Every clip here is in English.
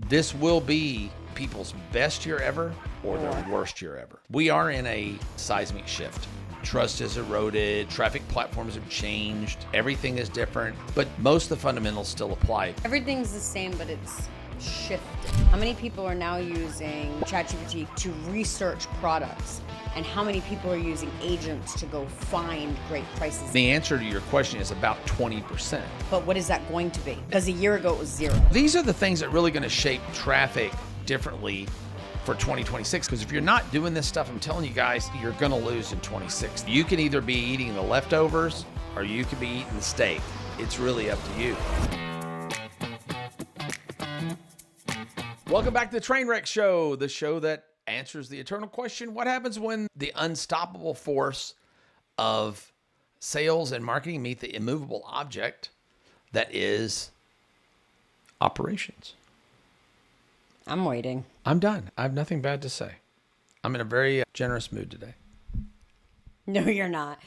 This will be people's best year ever or their worst year ever. We are in a seismic shift. Trust is eroded, traffic platforms have changed, everything is different, but most of the fundamentals still apply. Everything's the same, but it's shifted. How many people are now using ChatGPT to research products? And how many people are using agents to go find great prices? The answer to your question is about 20%. But what is that going to be? Because a year ago it was 0. These are the things that really going to shape traffic differently for 2026. Because if you're not doing this stuff, I'm telling you guys, you're going to lose in 26. You can either be eating the leftovers or you can be eating the steak. It's really up to you. Welcome back to the Trainwreck Show, the show that answers the eternal question: what happens when the unstoppable force of sales and marketing meet the immovable object that is operations? I'm waiting. I'm done. I have nothing bad to say. I'm in a very generous mood today. No, you're not.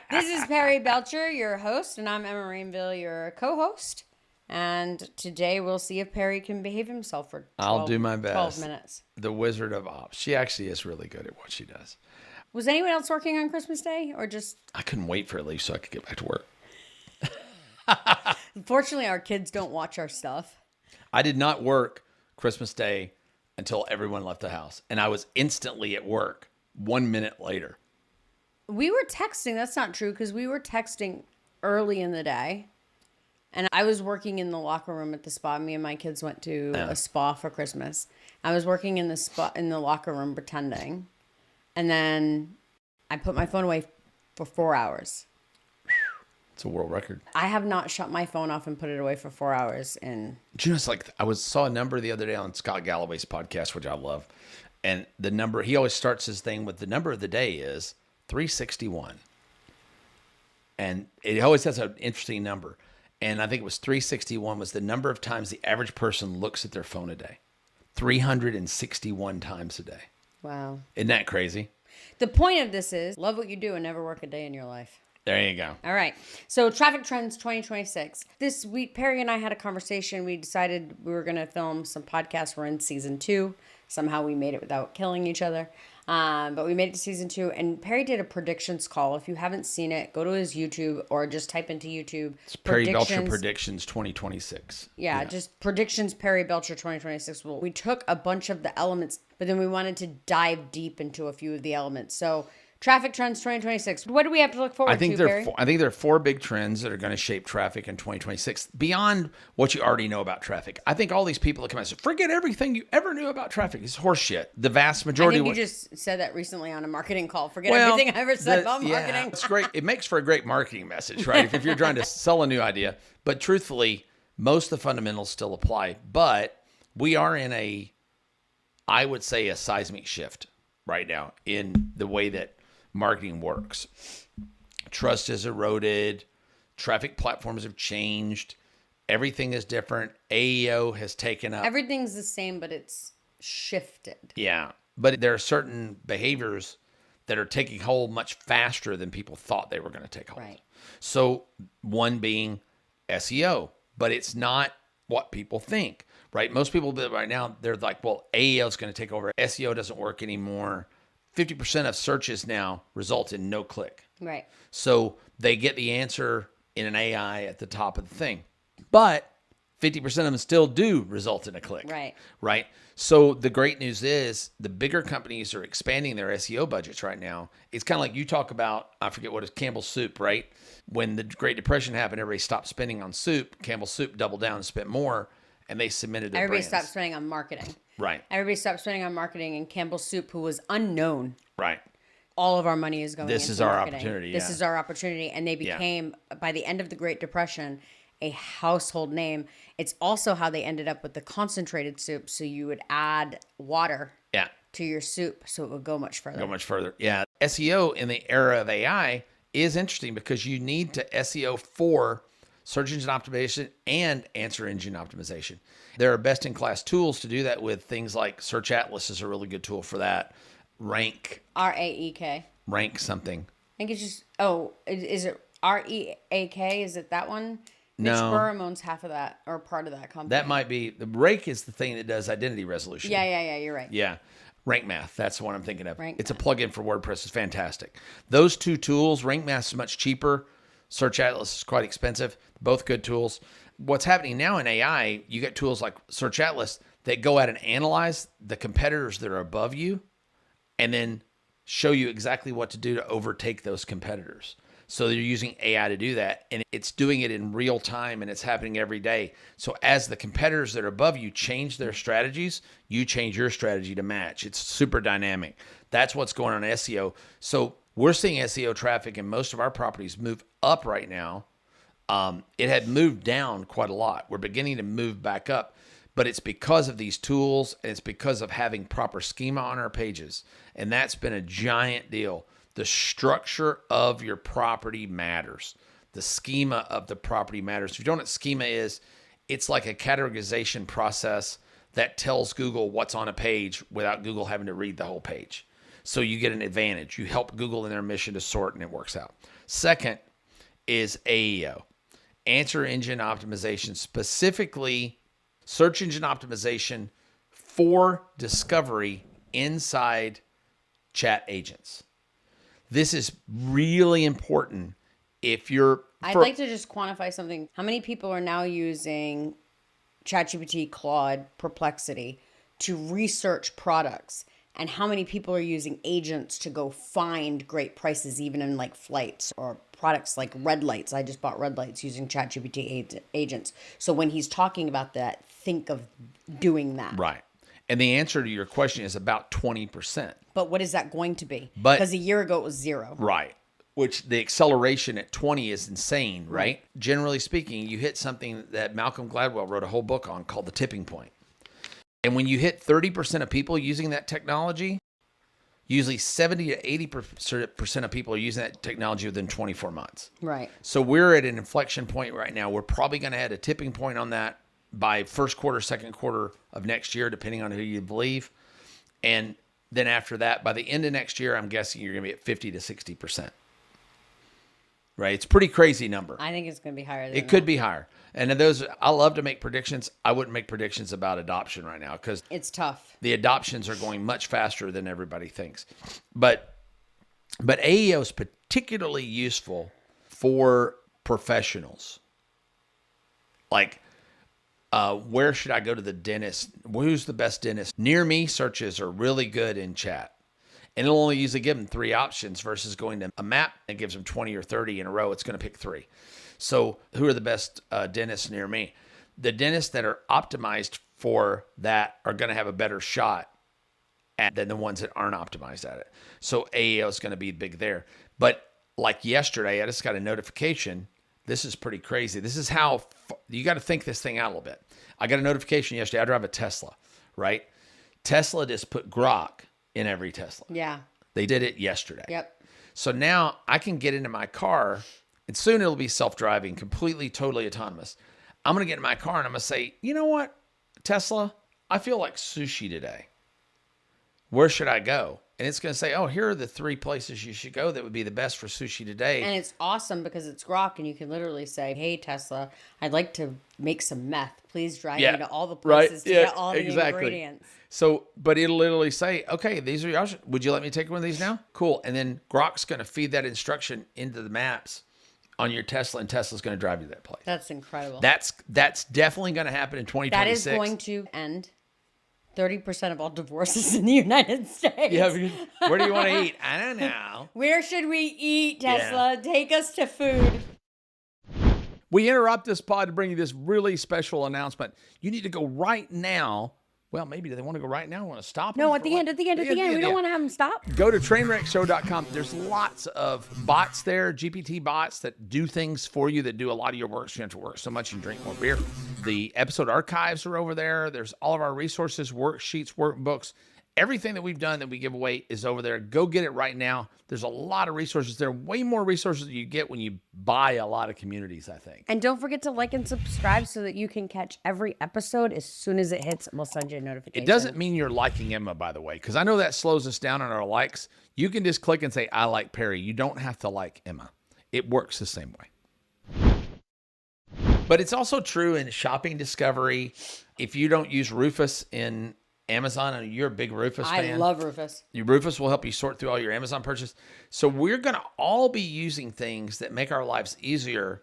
This is Perry Belcher, your host, and I'm Emma Rainville, your co-host. And today we'll see if Perry can behave himself for 12, I'll do my best. 12 minutes. The Wizard of Ops. She actually is really good at what she does. Was anyone else working on Christmas Day or just... I couldn't wait for it to leave so I could get back to work. Fortunately, our kids don't watch our stuff. I did not work Christmas Day until everyone left the house. And I was instantly at work 1 minute later. We were texting. That's not true because we were texting early in the day. And I was working in the locker room at the spa. Me and my kids went to a spa for Christmas. I was working in the locker room pretending. And then I put my phone away for 4 hours. It's a world record. I have not shut my phone off and put it away for 4 hours in. Do you know, it's like saw a number the other day on Scott Galloway's podcast, which I love. And the number, he always starts his thing with the number of the day is 361. And it always has an interesting number. And I think it was 361 was the number of times the average person looks at their phone a day. 361 times a day. Wow. Isn't that crazy? The point of this is love what you do and never work a day in your life. There you go. All right. So traffic trends 2026. This week, Perry and I had a conversation. We decided we were going to film some podcasts. We're in season 2. Somehow we made it without killing each other. But we made it to season 2. And Perry did a predictions call. If you haven't seen it, go to his YouTube or just type into YouTube. It's Perry Belcher Predictions 2026. Yeah, just predictions Perry Belcher 2026. Well, we took a bunch of the elements, but then we wanted to dive deep into a few of the elements. So traffic trends 2026. What do we have to look forward to, Perry? I think there are 4 big trends that are going to shape traffic in 2026 beyond what you already know about traffic. I think all these people that come out and say, forget everything you ever knew about traffic. It's horseshit. The vast majority. I think you just said that recently on a marketing call. Forget everything I ever said about marketing. Yeah, it's great. It makes for a great marketing message, right? if you're trying to sell a new idea. But truthfully, most of the fundamentals still apply. But we are in I would say, a seismic shift right now in the way that marketing works. Trust is eroded. Traffic platforms have changed. Everything is different. AEO has taken up. Everything's the same, but it's shifted. Yeah. But there are certain behaviors that are taking hold much faster than people thought they were going to take hold. Right. So one being SEO, but it's not what people think, right? Most people right now, they're like, well, AEO is going to take over. SEO doesn't work anymore. 50% of searches now result in no click. Right. So they get the answer in an AI at the top of the thing. But 50% of them still do result in a click. Right. Right. So the great news is the bigger companies are expanding their SEO budgets right now. It's kind of like you talk about, I forget what it's, Campbell's Soup, right? When the Great Depression happened, everybody stopped spending on soup. Campbell's Soup doubled down and spent more, and they submitted their Everybody brands. stopped spending on marketing. Right. Everybody stopped spending on marketing, and Campbell's Soup, who was unknown. Right. All of our money is going into This is our marketing. opportunity. This is our opportunity. And they became, by the end of the Great Depression, a household name. It's also how they ended up with the concentrated soup. So you would add water to your soup so it would go much further. Yeah. SEO in the era of AI is interesting because you need to SEO for search engine optimization and answer engine optimization. There are best-in-class tools to do that with. Things like Search Atlas is a really good tool for that. Rank. RAEK. Rank something. I think it's just, is it REAK? Is it that one? Mitch No. Burham owns half of that, or part of that company. That might be, the Rake is the thing that does identity resolution. Yeah, you're right. Yeah. Rank Math, that's the one I'm thinking of. Rank It's a Math. plugin for WordPress. It's fantastic. Those two tools, Rank Math is much cheaper. Search Atlas is quite expensive. Both good tools. What's happening now in AI, you get tools like Search Atlas that go out and analyze the competitors that are above you and then show you exactly what to do to overtake those competitors. So they're using AI to do that, and it's doing it in real time, and it's happening every day. So as the competitors that are above you change their strategies, you change your strategy to match. It's super dynamic. That's what's going on in SEO. So we're seeing SEO traffic in most of our properties move up right now. It had moved down quite a lot. We're beginning to move back up, but it's because of these tools, and it's because of having proper schema on our pages. And that's been a giant deal. The structure of your property matters. The schema of the property matters. If you don't know what schema is, it's like a categorization process that tells Google what's on a page without Google having to read the whole page. So you get an advantage. You help Google in their mission to sort, and it works out. Second is AEO, answer engine optimization, specifically search engine optimization for discovery inside chat agents. This is really important if you're... I'd like to just quantify something. How many people are now using ChatGPT, Claude, Perplexity to research products? And how many people are using agents to go find great prices, even in like flights or products like red lights? I just bought red lights using ChatGPT agents. So when he's talking about that, think of doing that. Right. And the answer to your question is about 20%. But what is that going to be? But- Because a year ago it was 0. Right. Which the acceleration at 20 is insane, right? Generally speaking, you hit something that Malcolm Gladwell wrote a whole book on called the tipping point. And when you hit 30% of people using that technology, usually 70 to 80% of people are using that technology within 24 months. Right. So we're at an inflection point right now. We're probably going to hit a tipping point on that by first quarter, second quarter of next year, depending on who you believe. And then after that, by the end of next year, I'm guessing you're going to be at 50 to 60%. Right? It's a pretty crazy number. I think it's going to be higher than It could be higher. And in those, I love to make predictions. I wouldn't make predictions about adoption right now because It's tough. the adoptions are going much faster than everybody thinks. But AEO is particularly useful for professionals. Like, where should I go to the dentist? Who's the best dentist? Near me searches are really good in chat. And it'll only usually give them 3 options versus going to a map that gives them 20 or 30 in a row. It's going to pick 3. So who are the best dentists near me? The dentists that are optimized for that are going to have a better shot than the ones that aren't optimized at it. So AEO is going to be big there. But like yesterday, I just got a notification. This is pretty crazy. This is how you got to think this thing out a little bit. I got a notification yesterday. I drive a Tesla, right? Tesla just put Grok in every Tesla. Yeah. They did it yesterday. Yep. So now I can get into my car, and soon it'll be self-driving, completely, totally autonomous. I'm going to get in my car and I'm going to say, you know what, Tesla, I feel like sushi today. Where should I go? And it's going to say, oh, here are the 3 places you should go that would be the best for sushi today. And it's awesome because it's Grok, and you can literally say, hey, Tesla, I'd like to make some meth. Please drive me to all the places to get all the ingredients. So, but it'll literally say, okay, these are your options. Would you let me take one of these now? Cool. And then Grok's going to feed that instruction into the maps on your Tesla, and Tesla's going to drive you to that place. That's incredible. That's definitely going to happen in 2026. That is going to end 30% of all divorces in the United States. Yeah, where do you want to eat? I don't know. Where should we eat, Tesla? Take us to food. We interrupt this pod to bring you this really special announcement. You need to go right now. Well, maybe they want to go right now. Want to stop? No, at the end. We don't want to have them stop. Go to trainwreckshow.com. There's lots of bots there, GPT bots that do things for you, that do a lot of your work. So you don't have to work so much and drink more beer. The episode archives are over there. There's all of our resources, worksheets, workbooks. Everything that we've done that we give away is over there. Go get it right now. There's a lot of resources there. Way more resources than you get when you buy a lot of communities, I think. And don't forget to like and subscribe so that you can catch every episode as soon as it hits. We'll send you a notification. It doesn't mean you're liking Emma, by the way, because I know that slows us down on our likes. You can just click and say, I like Perry. You don't have to like Emma. It works the same way. But it's also true in shopping discovery. If you don't use Rufus in Amazon, and you're a big Rufus fan. I love Rufus. Rufus will help you sort through all your Amazon purchases. So we're going to all be using things that make our lives easier.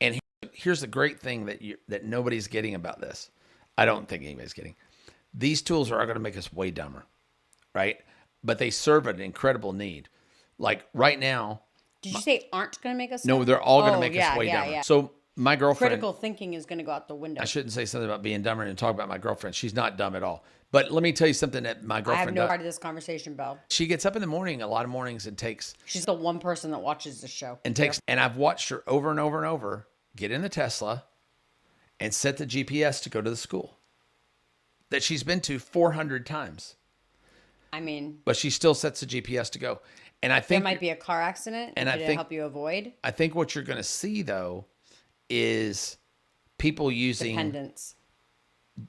And here's the great thing that nobody's getting about this. I don't think anybody's getting. These tools are going to make us way dumber, right? But they serve an incredible need. Like right now. Did you say aren't going to make us No, dumb? they're all going to make us way dumber. Yeah. So my girlfriend. Critical thinking is going to go out the window. I shouldn't say something about being dumber and talk about my girlfriend. She's not dumb at all. But let me tell you something that my girlfriend I have no does. part of this conversation, Bo. She gets up in the morning, a lot of mornings, and takes. She's the one person that watches the show. And I've watched her over and over and over get in the Tesla and set the GPS to go to the school that she's been to 400 times. I mean, but she still sets the GPS to go. And I think there might be a car accident. And I think help you avoid. I think what you're going to see though is people using dependence.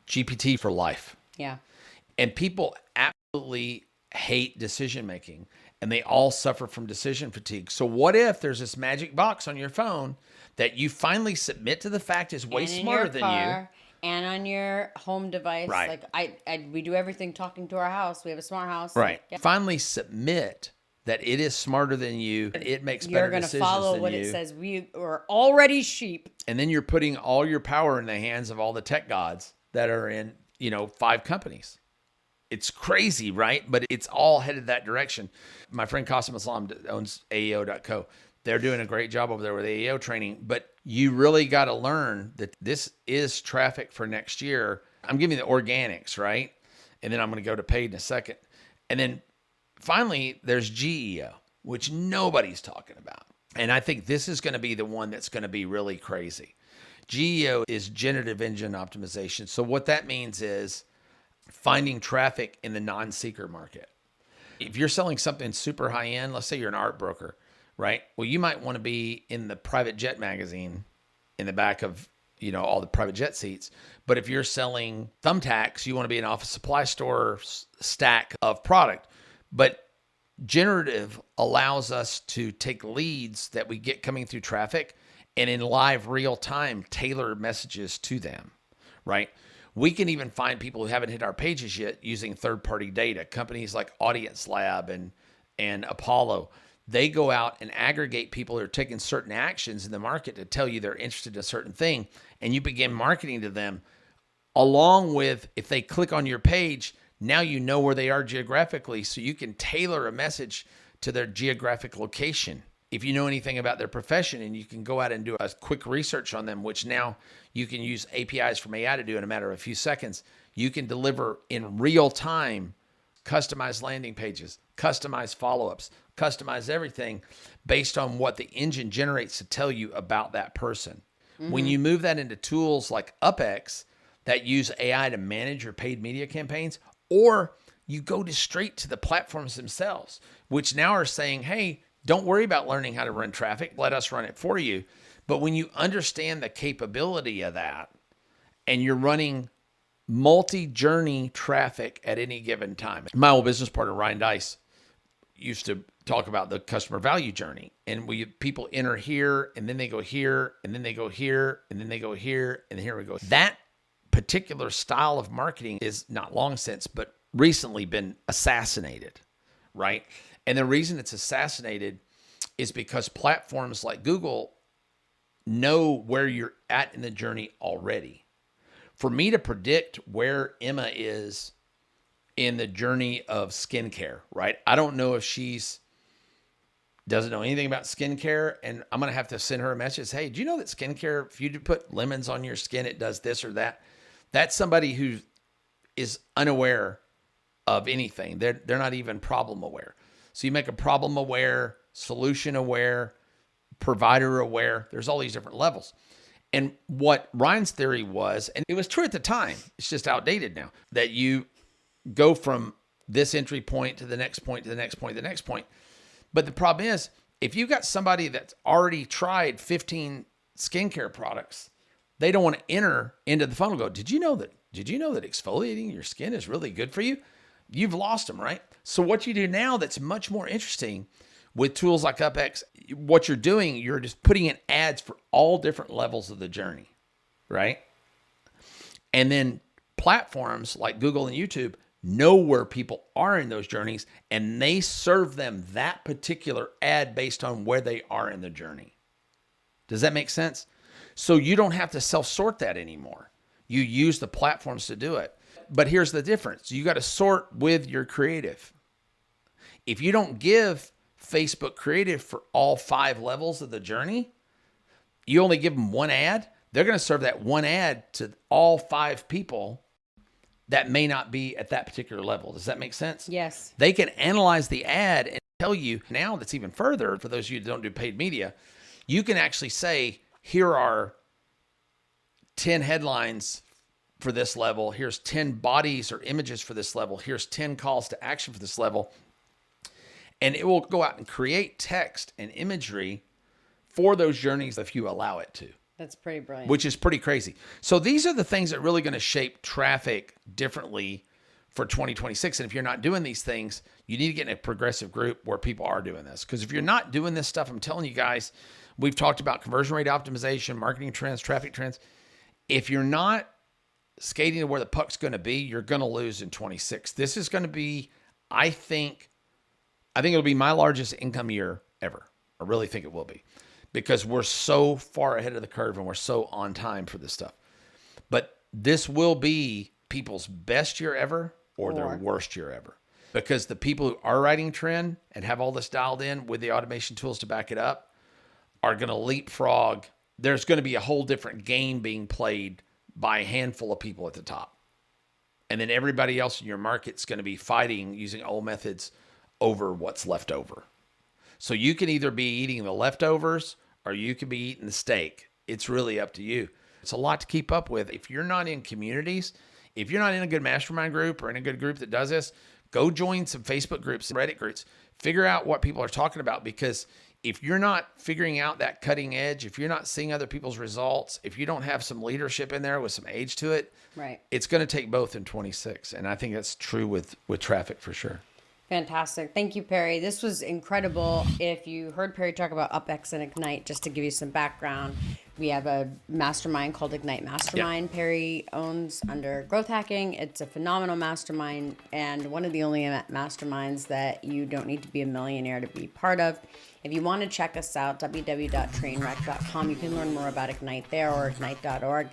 GPT for life. Yeah. And people absolutely hate decision making, and they all suffer from decision fatigue. So what if there's this magic box on your phone that you finally submit to the fact is way smarter than you? And on your home device. Right. Like we do everything talking to our house. We have a smart house. Right. Yeah. Finally submit that it is smarter than you. It makes better decisions than you. You're going to follow what it says. We are already sheep. And then you're putting all your power in the hands of all the tech gods that are in, 5 companies. It's crazy, right? But it's all headed that direction. My friend Qasim Islam owns AEO.co. They're doing a great job over there with AEO training, but you really got to learn that this is traffic for next year. I'm giving you the organics, right? And then I'm going to go to paid in a second. And then finally, there's GEO, which nobody's talking about. And I think this is going to be the one that's going to be really crazy. GEO is generative engine optimization. So what that means is finding traffic in the non-seeker market. If you're selling something super high end, let's say you're an art broker, right? Well, you might want to be in the private jet magazine in the back of, all the private jet seats. But if you're selling thumbtacks, you want to be an office supply store stack of product. But generative allows us to take leads that we get coming through traffic and in live real time tailor messages to them, right? We can even find people who haven't hit our pages yet using third-party data. Companies like Audience Lab and Apollo, they go out and aggregate people who are taking certain actions in the market to tell you they're interested in a certain thing, and you begin marketing to them along with, if they click on your page, now you know where they are geographically, so you can tailor a message to their geographic location. If you know anything about their profession, and you can go out and do a quick research on them, which now you can use APIs from AI to do in a matter of a few seconds, you can deliver in real time customized landing pages, customized follow-ups, customize everything based on what the engine generates to tell you about that person. Mm-hmm. When you move that into tools like UpX that use AI to manage your paid media campaigns, or you go straight to the platforms themselves, which now are saying, hey, don't worry about learning how to run traffic. Let us run it for you. But when you understand the capability of that and you're running multi-journey traffic at any given time. My old business partner, Ryan Dice, used to talk about the customer value journey. And people enter here, and then they go here, and then they go here, and then they go here, and here we go. That particular style of marketing is not long since, but recently been assassinated, right? And the reason it's assassinated is because platforms like Google know where you're at in the journey already. For me to predict where Emma is in the journey of skincare, right? I don't know if doesn't know anything about skincare, and I'm going to have to send her a message. Hey, do you know that skincare, if you put lemons on your skin, it does this or that? That's somebody who is unaware of anything. They're not even problem aware. So you make a problem aware, solution aware, provider aware. There's all these different levels. And what Ryan's theory was, and it was true at the time, it's just outdated now, that you go from this entry point to the next point, to the next point, to the next point. But the problem is, if you've got somebody that's already tried 15 skincare products, they don't want to enter into the funnel and go, did you know that exfoliating your skin is really good for you? You've lost them, right? So what you do now that's much more interesting with tools like UpX, what you're doing, you're just putting in ads for all different levels of the journey. right? And then platforms like Google and YouTube know where people are in those journeys, and they serve them that particular ad based on where they are in the journey. Does that make sense? So you don't have to self-sort that anymore. You use the platforms to do it. But here's the difference. You got to sort with your creative. If you don't give Facebook creative for all 5 levels of the journey, you only give them one ad, they're going to serve that one ad to all 5 people that may not be at that particular level. Does that make sense? Yes. They can analyze the ad and tell you now that's even further for those of you that don't do paid media. You can actually say, here are 10 headlines for this level. Here's 10 bodies or images for this level. Here's 10 calls to action for this level. And it will go out and create text and imagery for those journeys if you allow it to. That's pretty brilliant. Which is pretty crazy. So these are the things that are really going to shape traffic differently for 2026. And if you're not doing these things, you need to get in a progressive group where people are doing this. Because if you're not doing this stuff, I'm telling you guys, we've talked about conversion rate optimization, marketing trends, traffic trends. If you're not skating to where the puck's going to be, you're going to lose in 26. This is going to be, I think it'll be my largest income year ever. I really think it will be, because we're so far ahead of the curve and we're so on time for this stuff. But this will be people's best year ever or their worst year ever, because the people who are writing trend and have all this dialed in with the automation tools to back it up are going to leapfrog. There's going to be a whole different game being played by a handful of people at the top. And then everybody else in your market's going to be fighting using old methods over what's left over. So you can either be eating the leftovers or you can be eating the steak. It's really up to you. It's a lot to keep up with. If you're not in communities, if you're not in a good mastermind group or in a good group that does this, go join some Facebook groups and Reddit groups. Figure out what people are talking about, because if you're not figuring out that cutting edge, if you're not seeing other people's results, if you don't have some leadership in there with some age to it, right, it's going to take both in 26. And I think that's true with traffic for sure. Fantastic. Thank you, Perry. This was incredible. If you heard Perry talk about UpX and Ignite, just to give you some background, we have a mastermind called Ignite Mastermind. Yeah. Perry owns under Growth Hacking. It's a phenomenal mastermind and one of the only masterminds that you don't need to be a millionaire to be part of. If you want to check us out, www.trainwreck.com. You can learn more about Ignite there, or ignite.org.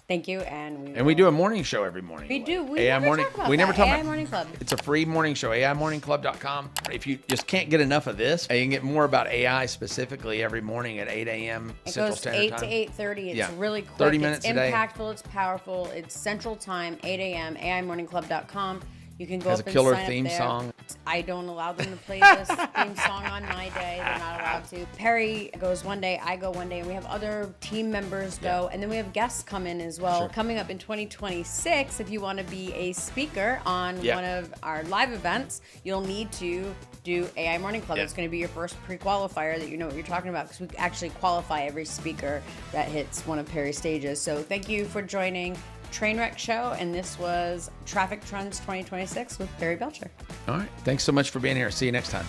Thank you, and we do a morning show every morning. We do. We never talk about AI Morning Club. It's a free morning show, AImorningclub.com. If you just can't get enough of this, you can get more about AI specifically every morning at 8 a.m. Central Standard Time. It goes 8 to 8:30. It's really quick. 30 minutes a day. It's impactful. It's powerful. It's Central Time, 8 a.m., AImorningclub.com. You can go Has up a and killer sign theme up there. song. I don't allow them to play this theme song on my day. They're not allowed to. Perry goes one day, I go one day, and we have other team members go, and then we have guests come in as well. Sure. Coming up in 2026, if you want to be a speaker on one of our live events, you'll need to do AI Morning Club. It's going to be your first pre-qualifier that you know what you're talking about, because we actually qualify every speaker that hits one of Perry's stages. So thank you for joining Trainwreck Show, and this was Traffic Trends 2026 with Perry Belcher. All right. Thanks so much for being here. See you next time.